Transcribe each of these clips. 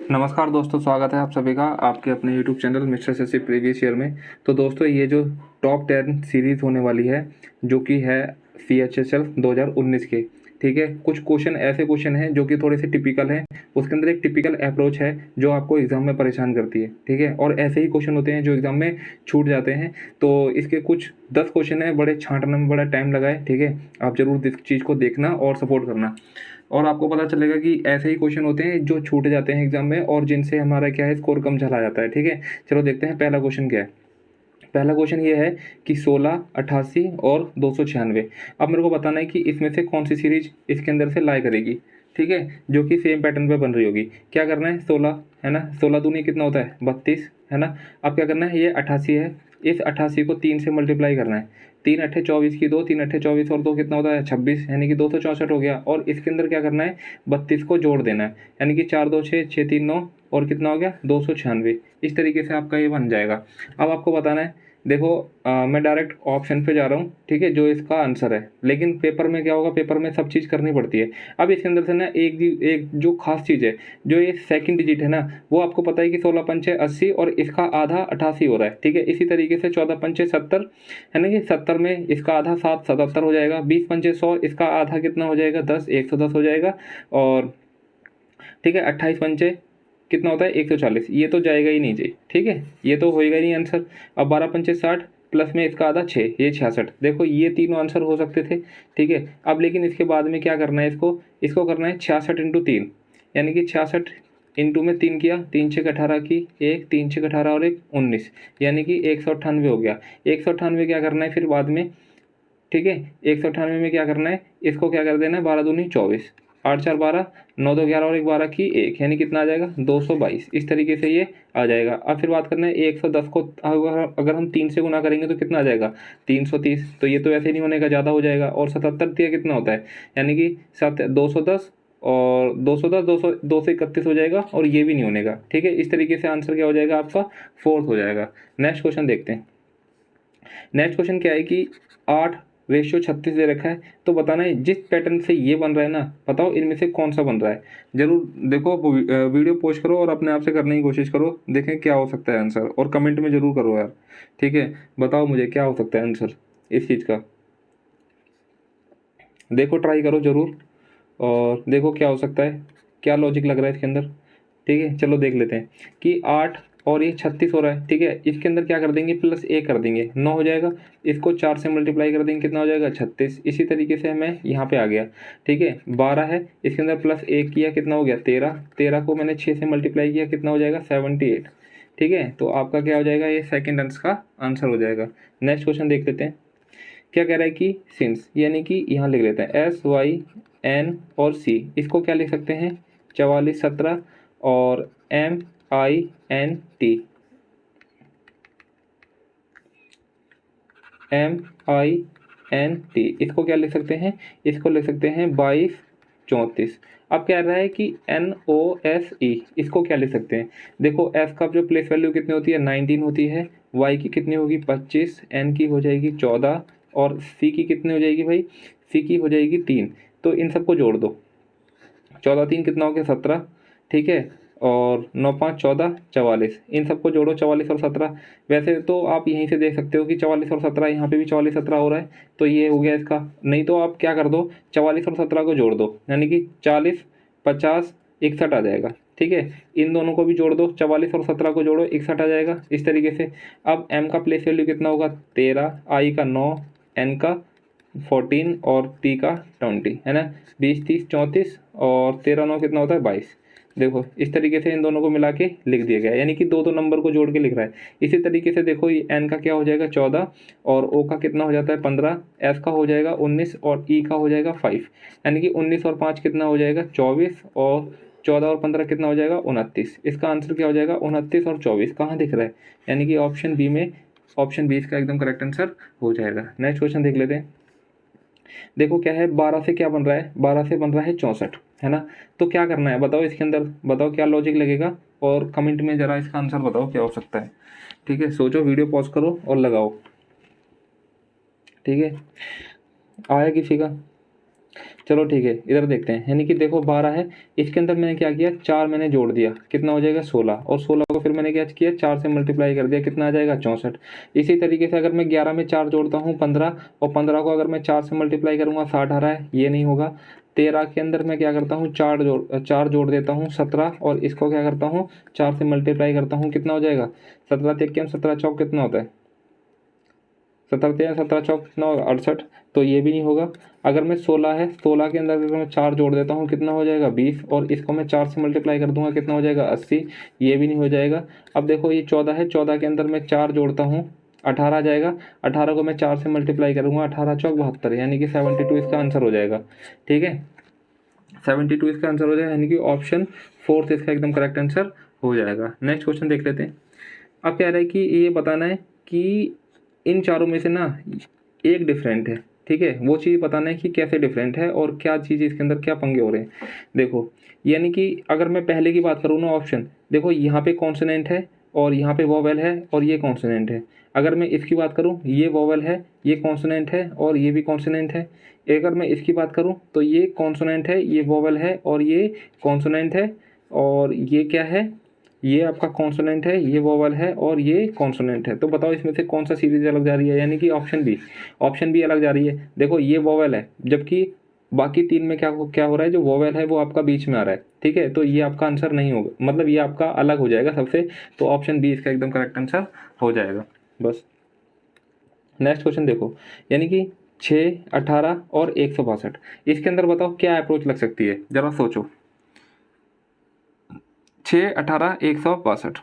नमस्कार दोस्तों, स्वागत है आप सभी का आपके अपने YouTube channel mister Shashi previous year में। तो दोस्तों, ये जो टॉप 10 सीरीज़ होने वाली है जो कि है CHSL 2019 के, ठीक है। कुछ क्वेश्चन ऐसे क्वेश्चन हैं जो कि थोड़े से टिपिकल हैं। उसके अंदर एक टिपिकल अप्रोच है जो आपको एग्ज़ाम में परेशान करती है, ठीक है। और ऐसे ही क्वेश्चन होते हैं जो एग्ज़ाम में छूट जाते हैं। तो इसके कुछ 10 क्वेश्चन हैं, बड़े छांटने में बड़ा टाइम लगा है, ठीक है। आप ज़रूर इस चीज़ को देखना और सपोर्ट करना, और आपको पता चलेगा कि ऐसे ही क्वेश्चन होते हैं जो छूट जाते हैं एग्जाम में और जिनसे हमारा क्या है, स्कोर कम चला जाता है, ठीक है। चलो देखते हैं पहला क्वेश्चन क्या है। पहला क्वेश्चन ये है कि 16, 88 और 296। अब मेरे को बताना है कि इसमें से कौन सी सीरीज इसके अंदर से लाई करेगी, ठीक है, जो कि सेम पैटर्न पे बन रही होगी। क्या करना है, 16 है ना, 16 दूनी कितना होता है 32, है ना। अब क्या करना है, ये 88 है, इस 88 को 3 से मल्टीप्लाई करना है। 3 अट्ठे 24 की 2, 3 अट्ठे 24 और 2 कितना होता है 26, यानी कि 264 हो गया। और इसके अंदर क्या करना है, 32 को जोड़ देना है, यानी कि 4 2 6, 6 3 9 और कितना हो गया 296। इस तरीके से आपका ये बन जाएगा। अब आपको बताना है, देखो मैं डायरेक्ट ऑप्शन पे जा रहा हूँ, ठीक है, जो इसका आंसर है। लेकिन पेपर में क्या होगा, पेपर में सब चीज़ करनी पड़ती है। अब इसके अंदर से ना एक जो खास चीज़ है, जो ये सेकंड डिजिट है ना, वो आपको पता है कि 16 पंचे 80 और इसका आधा 88 हो रहा है, ठीक है। इसी तरीके से 14 पंचे 70, है ना, कि 70 में इसका आधा 7 77 हो जाएगा। 20 पंचे 100, इसका आधा कितना हो जाएगा 10 110 हो जाएगा। और ठीक है, 28 पंचे कितना होता है 140, ये तो जाएगा ही नहीं जी, ठीक है, ये तो होएगा ही नहीं आंसर। अब 12 पंचे 60 प्लस में इसका आधा 6, ये 66। देखो ये तीनों आंसर हो सकते थे, ठीक है। अब लेकिन इसके बाद में क्या करना है, इसको करना है 66 इंटू 3, यानी कि 66 इंटू में 3 किया, 3 6 18 की एक, 3 6 18 और एक 19, यानी कि 198 हो गया। 198 क्या करना है फिर बाद में, ठीक है। 198 में क्या करना है, इसको क्या कर देना है, 12 दूनी 24, 8 4 12, 9 2 11 और एक 12 की एक, यानी कितना आ जाएगा 222। इस तरीके से ये आ जाएगा। अब फिर बात करना है 110 को अगर हम 3 से गुना करेंगे तो कितना आ जाएगा 330। तो ये तो ऐसे नहीं होने का, ज़्यादा हो जाएगा। और 77 दिया कितना होता है, यानी कि 210 और 210 231 हो जाएगा, और ये भी नहीं होने का, ठीक है। इस तरीके से आंसर क्या हो जाएगा आपका, फोर्थ हो जाएगा। नेक्स्ट क्वेश्चन देखते हैं। नेक्स्ट क्वेश्चन क्या है कि 8:36 दे रखा है, तो बताना है जिस पैटर्न से ये बन रहा है ना, बताओ इनमें से कौन सा बन रहा है। जरूर देखो, वीडियो पोस्ट करो और अपने आप से करने की कोशिश करो, देखें क्या हो सकता है आंसर, और कमेंट में जरूर करो यार, ठीक है। बताओ मुझे क्या हो सकता है आंसर इस चीज़ का, देखो ट्राई करो जरूर, और देखो क्या हो सकता है, क्या लॉजिक लग रहा है इसके अंदर, ठीक है। चलो देख लेते हैं कि 8 और ये 36 हो रहा है, ठीक है। इसके अंदर क्या कर देंगे, प्लस 1 कर देंगे, 9 हो जाएगा। इसको 4 से मल्टीप्लाई कर देंगे, कितना हो जाएगा 36। इसी तरीके से मैं यहाँ पे आ गया, ठीक है। 12 है, इसके अंदर प्लस 1 किया, कितना हो गया 13। 13 को मैंने 6 से मल्टीप्लाई किया, कितना हो जाएगा 78, ठीक है। तो आपका क्या हो जाएगा, ये सेकेंड अंश का आंसर हो जाएगा। नेक्स्ट क्वेश्चन देख लेते हैं। क्या कह रहा है कि सिंस, यानी कि यहाँ लिख लेते हैं SYN और C, इसको क्या लिख सकते हैं 44 17, और MINT, इसको क्या लिख सकते हैं, इसको लिख सकते हैं 22 34। अब कह रहा है कि NOSE, इसको क्या लिख सकते हैं। देखो S का जो प्लेस वैल्यू कितनी होती है 19 होती है, Y की कितनी होगी 25, N की हो जाएगी 14, और C की कितनी हो जाएगी भाई, C की हो जाएगी 3। तो इन सबको जोड़ दो, 14 3 कितना हो गया 17, ठीक है। और 9 5 14 44, इन सबको जोड़ो 44 और 17। वैसे तो आप यहीं से देख सकते हो कि 44 और 17, यहाँ पे भी 44 17 हो रहा है, तो ये हो गया इसका। नहीं तो आप क्या कर दो, 44 और 17 को जोड़ दो, यानी कि 40 50 61 आ जाएगा, ठीक है। इन दोनों को भी जोड़ दो, 44 और 17 को जोड़ो 61 आ जाएगा, इस तरीके से। अब M का प्लेस वैल्यू कितना होगा 13, I का 9, N का 14 और P का 20, है ना। 20 30 34 और 13 9 कितना होता है 22। देखो इस तरीके से इन दोनों को मिला के लिख दिया गया, यानी कि दो दो नंबर को जोड़ के लिख रहा है। इसी तरीके से देखो ये N का क्या हो जाएगा 14, और O का कितना हो जाता है 15, S का हो जाएगा 19 और E का हो जाएगा 5, यानी कि 19 और 5 कितना हो जाएगा 24, और 14 और 15 कितना हो जाएगा 29। इसका आंसर क्या हो जाएगा 29 और 24 कहाँ दिख रहा है, यानी कि ऑप्शन बी में, ऑप्शन बी इसका एकदम करेक्ट आंसर हो जाएगा। नेक्स्ट क्वेश्चन देख लेते हैं। देखो क्या है, 12 से क्या बन रहा है, 12 से बन रहा है 64, है ना। तो क्या करना है बताओ, इसके अंदर बताओ क्या लॉजिक लगेगा, और कमेंट में ज़रा इसका आंसर बताओ क्या हो सकता है, ठीक है। सोचो, वीडियो पॉज करो और लगाओ, ठीक है। आया किसी का, चलो ठीक है, इधर देखते हैं। यानी कि देखो 12 है, इसके अंदर मैंने क्या किया, 4 मैंने जोड़ दिया, कितना हो जाएगा 16, और 16 को फिर मैंने क्या किया, 4 से मल्टीप्लाई कर दिया, कितना आ जाएगा 64। इसी तरीके से अगर मैं 11 में 4 जोड़ता हूँ 15, और 15 को अगर मैं 4 से मल्टीप्लाई करूँगा 60 आ रहा है, ये नहीं होगा। 13 के अंदर मैं क्या करता हूँ, 4 जोड़ देता हूँ 17, और इसको क्या करता हूँ 4 से मल्टीप्लाई करता हूँ, कितना हो जाएगा 17 तेक्यम 17 चौक कितना होता है, 17 17 चौक कितना होगा 68, तो ये भी नहीं होगा। अगर मैं 16 है, 16 के अंदर अगर मैं 4 जोड़ देता हूँ कितना हो जाएगा 20, और इसको मैं 4 से मल्टीप्लाई कर दूंगा कितना हो जाएगा 80, ये भी नहीं हो जाएगा। अब देखो ये 14 है, 14 के अंदर मैं 4 जोड़ता हूँ 18 आ जाएगा, 18 को मैं 4 से मल्टीप्लाई करूँगा, 18 चौक 72, यानी कि 72 इसका आंसर हो जाएगा। ठीक है, 72 इसका आंसर हो जाएगा, यानी कि ऑप्शन 4 इसका एकदम करेक्ट आंसर हो जाएगा। नेक्स्ट क्वेश्चन देख लेते हैं। अब कह रहा है कि ये बताना है कि इन चारों में से ना एक डिफरेंट है। ठीक है, वो चीज़ बताना है कि कैसे डिफरेंट है और क्या चीज़ इसके अंदर क्या पंगे हो रहे हैं। देखो, यानी कि अगर मैं पहले की बात करूँ ना, ऑप्शन देखो यहाँ पे कॉन्सोनेंट है और यहाँ पे वोवेल है और ये कॉन्सोनेंट है। अगर मैं इसकी बात करूँ, ये वोवेल है, ये कॉन्सोनेंट है और ये भी कॉन्सोनेंट है। अगर मैं इसकी बात करूँ तो ये कॉन्सोनेंट है, ये वोवेल है और ये कॉन्सोनेंट है, और ये क्या है, ये आपका कॉन्सोनेंट है, ये वोवल है और ये कॉन्सोनेंट है। तो बताओ इसमें से कौन सा सीरीज अलग जा रही है, यानी कि ऑप्शन बी, ऑप्शन बी अलग जा रही है। देखो ये वोवल है, जबकि बाकी 3 में क्या क्या हो रहा है, जो वोवल है वो आपका बीच में आ रहा है। ठीक है, तो ये आपका आंसर नहीं होगा, मतलब ये आपका अलग हो जाएगा सबसे, तो ऑप्शन बी इसका एकदम करेक्ट आंसर हो जाएगा। बस नेक्स्ट क्वेश्चन देखो, यानी कि 6, 18 और 162, इसके अंदर बताओ क्या अप्रोच लग सकती है, जरा सोचो। 6, 18, 162,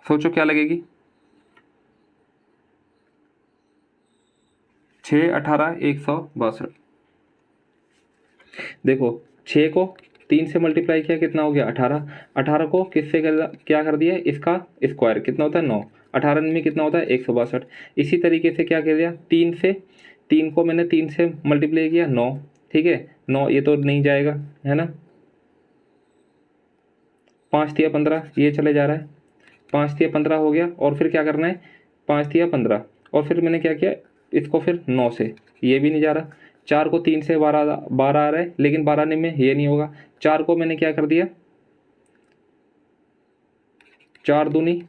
सोचो क्या लगेगी। 6, 18, 162, देखो 6 को 3 से मल्टीप्लाई किया कितना हो गया 18, 18 को किससे क्या कर दिया, इसका स्क्वायर कितना होता है 9, 18 में कितना होता है 162। इसी तरीके से क्या कर दिया, 3 से, 3 को मैंने 3 से मल्टीप्लाई किया 9, ठीक है 9, ये तो नहीं जाएगा है ना, 5 तिया 15, ये चले जा रहा है, 5 तिया 15 हो गया, और फिर क्या करना है 5 तिया 15, और फिर मैंने क्या किया इसको फिर 9 से, ये भी नहीं जा रहा। 4 को 3 से 12 12 आ रहा है, लेकिन 12 में ये नहीं होगा। 4 को मैंने क्या कर दिया, 4 दूनी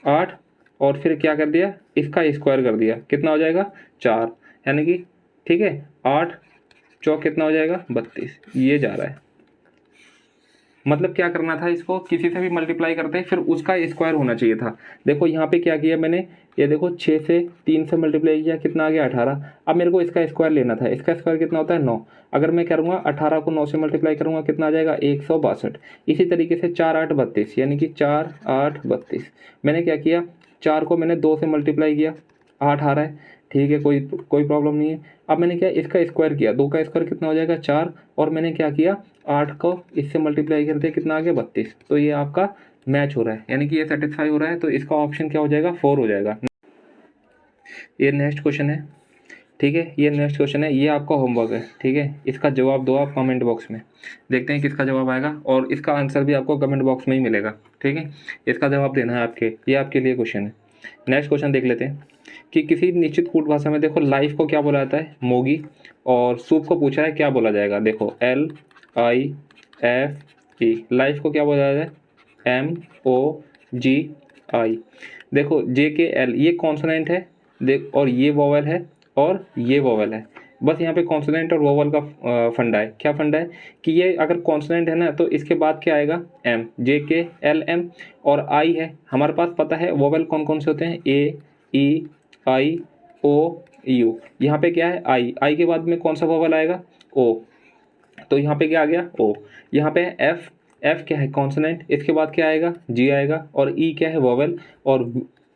8, और फिर क्या कर दिया इसका स्क्वायर कर दिया, कितना हो जाएगा 4, यानी कि ठीक है 8 चौक कितना हो जाएगा 32, ये जा रहा है। मतलब क्या करना था, इसको किसी से भी मल्टीप्लाई करते फिर उसका स्क्वायर होना चाहिए था। देखो यहाँ पे क्या किया मैंने, ये देखो 6 से 3 से मल्टीप्लाई किया कितना आ गया 18, अब मेरे को इसका स्क्वायर लेना था, इसका स्क्वायर कितना होता है 9, अगर मैं करूँगा 18 को 9 से मल्टीप्लाई करूँगा कितना आ जाएगा 162। इसी तरीके से 4 8 32, यानी कि 4 8 32, मैंने क्या किया 4 को मैंने 2 से मल्टीप्लाई किया 8 आ रहा है, ठीक है कोई कोई प्रॉब्लम नहीं है। अब मैंने क्या इसका स्क्वायर किया, 2 का स्क्वायर कितना हो जाएगा 4, और मैंने क्या किया 8 को इससे मल्टीप्लाई कर दिया कितना आ गया 32, तो ये आपका मैच हो रहा है, यानी कि ये सेटिस्फाई हो रहा है, तो इसका ऑप्शन क्या हो जाएगा 4 हो जाएगा। ये नेक्स्ट क्वेश्चन है, ठीक है ये नेक्स्ट क्वेश्चन है, ये आपका होमवर्क है, ठीक है इसका जवाब दो आप कमेंट बॉक्स में, देखते हैं किसका जवाब आएगा, और इसका आंसर भी आपको कमेंट बॉक्स में ही मिलेगा। ठीक है, इसका जवाब देना है आपके, ये आपके लिए क्वेश्चन है। नेक्स्ट क्वेश्चन देख लेते हैं कि किसी निश्चित कूट भाषा में देखो लाइफ को क्या बोला जाता है, मोगी, और सूप को पूछा है क्या बोला जाएगा, देखो LIFE, लाइफ को क्या बोला जाता है MOGI। देखो JKL ये कॉन्सोनेंट है, देख और ये वोवेल है और ये वोवेल है, बस यहाँ पे कॉन्सोनेंट और वोवेल का फंडा है। क्या फंडा है कि ये अगर कॉन्सोनेंट है ना तो इसके बाद क्या आएगा M, JKLM, और I है हमारे पास पता है वोवेल कौन कौन से होते हैं AEIOU, यहाँ पे क्या है I के बाद में कौन सा वोवेल आएगा O, तो यहाँ पे क्या आ गया O, यहाँ पे F क्या है कॉन्सोनेंट, इसके बाद क्या आएगा G आएगा, और E क्या है वोवेल, और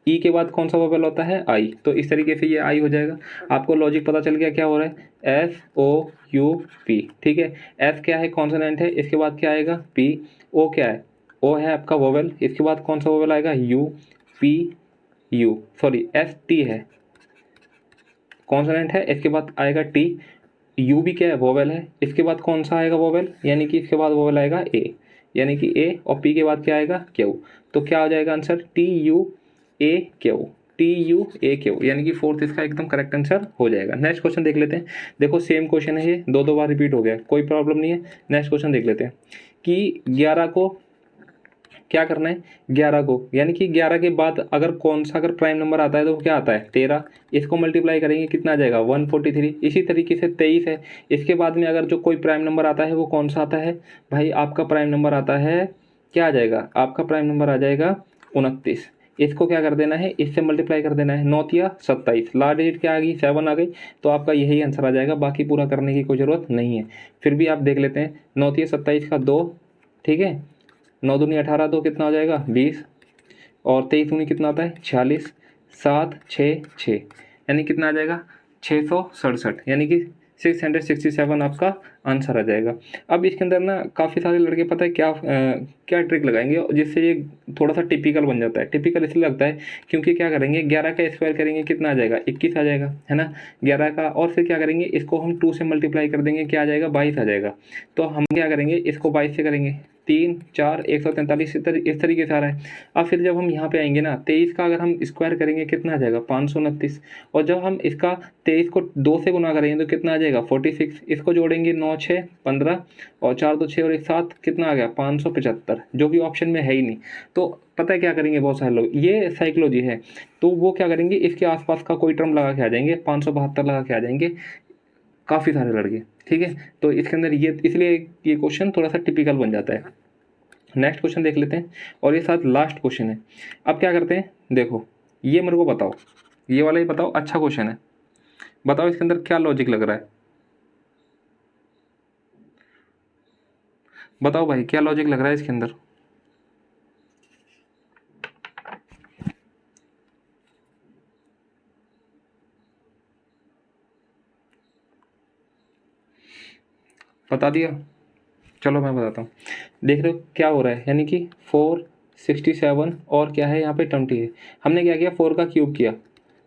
ई के बाद कौन सा वोवेल होता है आई, तो इस तरीके से ये आई हो जाएगा। आपको लॉजिक पता चल गया क्या हो रहा है SOUP, ठीक है S क्या है कॉन्सोनेंट है, इसके बाद क्या आएगा P, O क्या है O है आपका वोवेल, इसके बाद कौन सा वोवेल आएगा ST है कॉन्सोनेंट है, इसके बाद आएगा T, U भी क्या है वोवेल है, इसके बाद कौन सा आएगा वोवेल, यानी कि इसके बाद वोवेल आएगा A, यानी कि A, और P के बाद क्या आएगा Q, तो क्या हो जाएगा आंसर TUAQ, TUAQ, यानी कि फोर्थ इसका एकदम करेक्ट आंसर हो जाएगा। नेक्स्ट क्वेश्चन देख लेते हैं। देखो सेम क्वेश्चन है, ये दो बार रिपीट हो गया, कोई प्रॉब्लम नहीं है। नेक्स्ट क्वेश्चन देख लेते हैं कि 11 को क्या करना है, 11 को, यानी कि 11 के बाद अगर कौन सा अगर प्राइम नंबर आता है तो क्या आता है 13, इसको मल्टीप्लाई करेंगे कितना आ जाएगा 143। इसी तरीके से 23 है, इसके बाद में अगर जो कोई प्राइम नंबर आता है वो कौन सा आता है भाई, आपका प्राइम नंबर आता है, क्या आ जाएगा, आपका प्राइम नंबर आ जाएगा 29। इसको क्या कर देना है, इससे मल्टीप्लाई कर देना है, 9 या 27, लास्ट डिजिट क्या आ गई 7 आ गई, तो आपका यही आंसर आ जाएगा, बाकी पूरा करने की कोई ज़रूरत नहीं है। फिर भी आप देख लेते हैं, 9 या 27 का 2, ठीक है, 9 दूनी 18, 2 कितना हो जाएगा 20, और 23 दूनी कितना आता है 46, 7 6 6, यानी कितना आ जाएगा 667, यानी कि 667 आपका आंसर आ जाएगा। अब इसके अंदर ना काफ़ी सारे लड़के पता है क्या ट्रिक लगाएंगे जिससे ये थोड़ा सा टिपिकल बन जाता है। टिपिकल इसलिए लगता है क्योंकि क्या करेंगे, 11 का स्क्वायर करेंगे कितना आ जाएगा 21 आ जाएगा, है ना, 11 का, और फिर क्या करेंगे इसको हम 2 से मल्टीप्लाई कर देंगे, क्या आ जाएगा 22 आ जाएगा। तो हम क्या करेंगे, इसको 22 से करेंगे, 3 4 143, इस तरीके से आ रहा है। अब फिर जब हम यहाँ पे आएंगे ना, 23 का अगर हम स्क्वायर करेंगे कितना आ जाएगा 529, और जब हम इसका 23 को 2 से गुना करेंगे तो कितना आ जाएगा 46, इसको जोड़ेंगे 9 6 15, और 4 2 6 और 1 7, कितना आ गया 575, जो कि ऑप्शन में है ही नहीं। तो पता है क्या करेंगे बहुत सारे लोग, ये साइकोलॉजी है, तो वो क्या करेंगे इसके आसपास का कोई टर्म लगा के आ जाएंगे, 572 लगा के आ जाएंगे काफ़ी सारे लड़के, ठीक है। तो इसके अंदर ये इसलिए ये क्वेश्चन थोड़ा सा टिपिकल बन जाता है। नेक्स्ट क्वेश्चन देख लेते हैं, और ये साथ लास्ट क्वेश्चन है। अब क्या करते हैं, देखो ये मेरे को बताओ, ये वाला ही बताओ, अच्छा क्वेश्चन है, बताओ इसके अंदर क्या लॉजिक लग रहा है, बताओ भाई क्या लॉजिक लग रहा है इसके अंदर। बता दिया, चलो मैं बताता हूँ। देख रहे हो क्या हो रहा है, यानी कि 467 और क्या है यहाँ पे 20 है। हमने क्या किया 4 का क्यूब किया,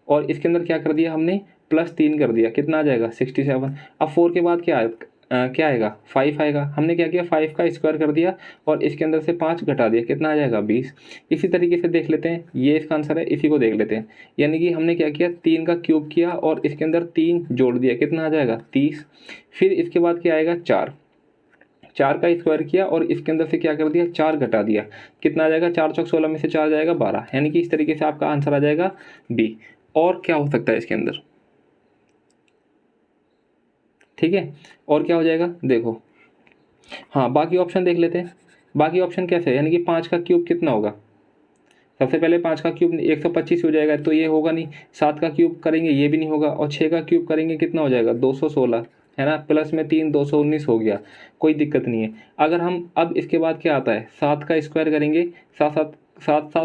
और इसके अंदर क्या कर दिया हमने +3 कर दिया, कितना आ जाएगा 67। अब 4 के बाद क्या आएगा 5 आएगा। हमने क्या किया 5 का स्क्वायर कर दिया, और इसके अंदर से 5 घटा दिया, कितना आ जाएगा 20। इसी तरीके से देख लेते हैं, ये इसका आंसर है, इसी को देख लेते हैं। यानी कि हमने क्या किया 3 का क्यूब किया और इसके अंदर 3 जोड़ दिया, कितना आ जाएगा 30। फिर इसके बाद क्या आएगा 4 का स्क्वायर किया और इसके अंदर से क्या कर दिया 4 घटा दिया, कितना आ जाएगा 4 चौक 16 में से 4 जाएगा 12, यानी कि इस तरीके से आपका आंसर आ जाएगा बी। और क्या हो सकता है इसके अंदर, ठीक है, और क्या हो जाएगा देखो, हाँ बाकी ऑप्शन देख लेते हैं। बाकी ऑप्शन कैसे है, यानी कि 5 का क्यूब कितना होगा, सबसे पहले 5 का क्यूब 125 हो जाएगा, तो ये होगा नहीं। 7 का क्यूब करेंगे ये भी नहीं होगा, और 6 का क्यूब करेंगे कितना हो जाएगा 216, है ना, प्लस में 3 219 हो गया, कोई दिक्कत नहीं है। अगर हम अब इसके बाद क्या आता है 7 का स्क्वायर करेंगे, 7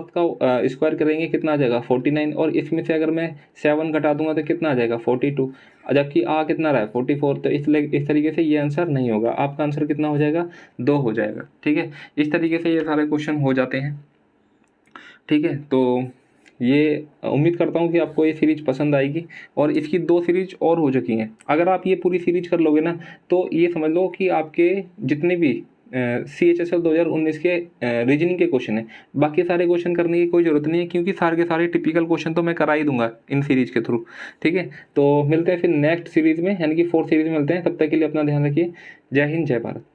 का स्क्वायर करेंगे कितना आ जाएगा 49, और इसमें से अगर मैं 7 घटा दूंगा तो कितना आ जाएगा 42, जबकि आ कितना रहा है 44। तो इस तरीके से ये आंसर नहीं होगा, आपका आंसर कितना हो जाएगा 2 हो जाएगा, ठीक है। इस तरीके से ये सारे क्वेश्चन हो जाते हैं, ठीक है। तो ये उम्मीद करता हूँ कि आपको ये सीरीज पसंद आएगी, और इसकी 2 सीरीज और हो चुकी हैं। अगर आप ये पूरी सीरीज कर लोगे ना, तो ये समझ लो कि आपके जितने भी CHSL 2019 के रीजनिंग के क्वेश्चन है, बाकी सारे क्वेश्चन करने की कोई ज़रूरत नहीं है, क्योंकि सारे के सारे टिपिकल क्वेश्चन तो मैं करा ही दूंगा इन सीरीज के थ्रू, ठीक है। तो मिलते हैं फिर नेक्स्ट सीरीज़ में, यानी कि 4th सीरीज़ में मिलते हैं। तब तक के लिए अपना ध्यान रखिए। जय हिंद, जय भारत।